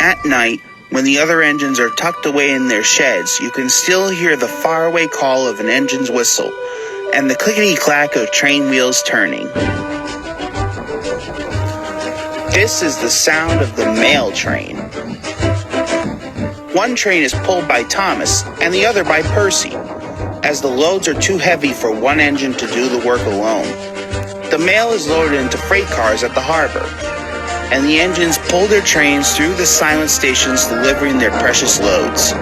At night, when the other engines are tucked away in their sheds, you can still hear the faraway call of an engine's whistle and the clickety-clack of train wheels turning. This is the sound of the mail train. One train is pulled by Thomas and the other by Percy, as the loads are too heavy for one engine to do the work alone. The mail is loaded into freight cars at the harbor, and the engines pull their trains through the silent stations delivering their precious loads.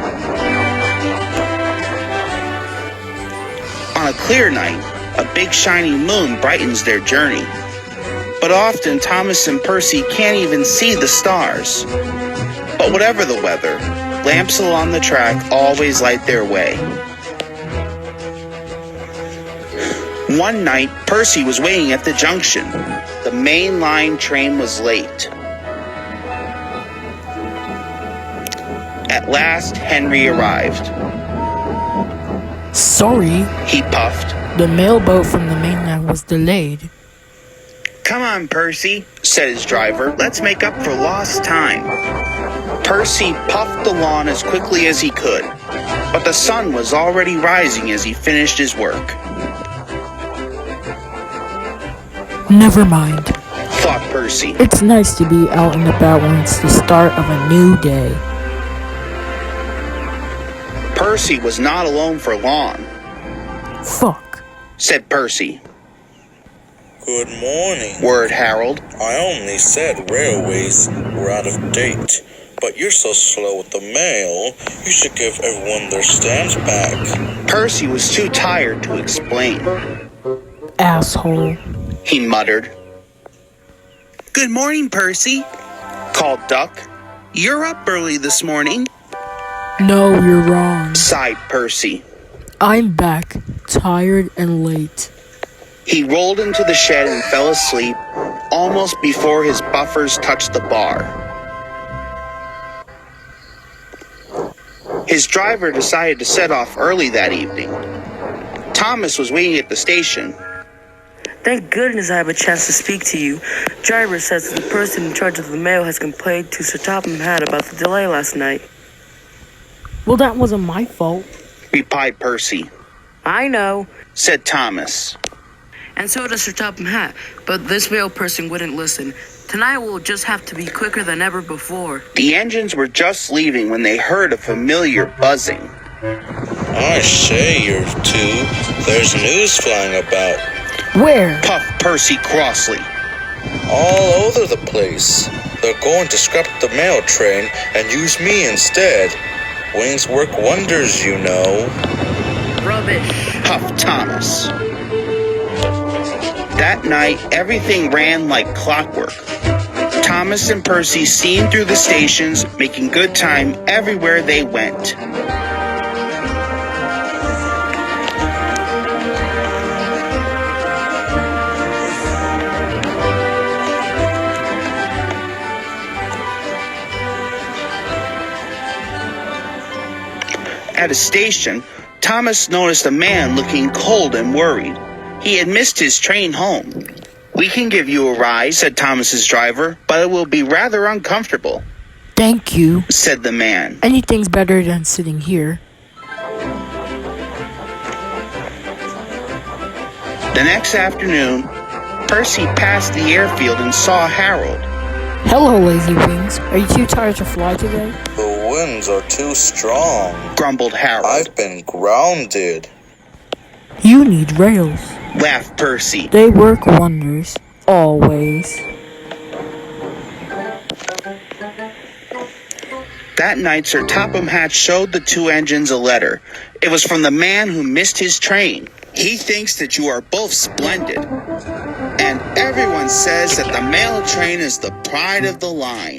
On a clear night, a big shining moon brightens their journey. But often Thomas and Percy can't even see the stars. But whatever the weather, lamps along the track always light their way. One night, Percy was waiting at the junction. The main line train was late. At last, Henry arrived. Sorry, he puffed. The mailboat from the mainland was delayed. Come on, Percy, said his driver. Let's make up for lost time. Percy puffed along as quickly as he could, but the sun was already rising as he finished his work. Never mind, thought Percy. It's nice to be out and about when it's the start of a new day. Percy was not alone for long. Fuck, said Percy. Good morning, whirred Harold. I only said railways were out of date, but you're so slow with the mail, you should give everyone their stamps back. Percy was too tired to explain. Asshole, he muttered. Good morning, Percy, called Duck. You're up early this morning. No, you're wrong, sighed Percy. I'm back, tired and late. He rolled into the shed and fell asleep almost before his buffers touched the bar. His driver decided to set off early that evening. Thomas was waiting at the station. Thank goodness I have a chance to speak to you. Driver says that the person in charge of the mail has complained to Sir Topham Hatt about the delay last night. Well, that wasn't my fault, replied Percy. I know, said Thomas. And so does Sir Topham Hatt, but this mail person wouldn't listen. Tonight we'll just have to be quicker than ever before. The engines were just leaving when they heard a familiar buzzing. I say, you two, there's news flying about. Where? puffed Percy crossly. All over the place. They're going to scrap the mail train and use me instead. Wings work wonders, you know. Rubbish, puffed Thomas. That night, everything ran like clockwork. Thomas and Percy steamed through the stations, making good time everywhere they went. At a station, Thomas noticed a man looking cold and worried. He had missed his train home. We can give you a ride, said Thomas's driver, but it will be rather uncomfortable. Thank you, said the man. Anything's better than sitting here. The next afternoon, Percy passed the airfield and saw Harold. Hello, lazy wings. Are you too tired to fly today? The winds are too strong, grumbled Harold. I've been grounded. You need rails, laughed Percy. They work wonders, always. That night, Sir Topham Hatt showed the two engines a letter. It was from the man who missed his train. He thinks that you are both splendid. And everyone says that the mail train is the pride of the line.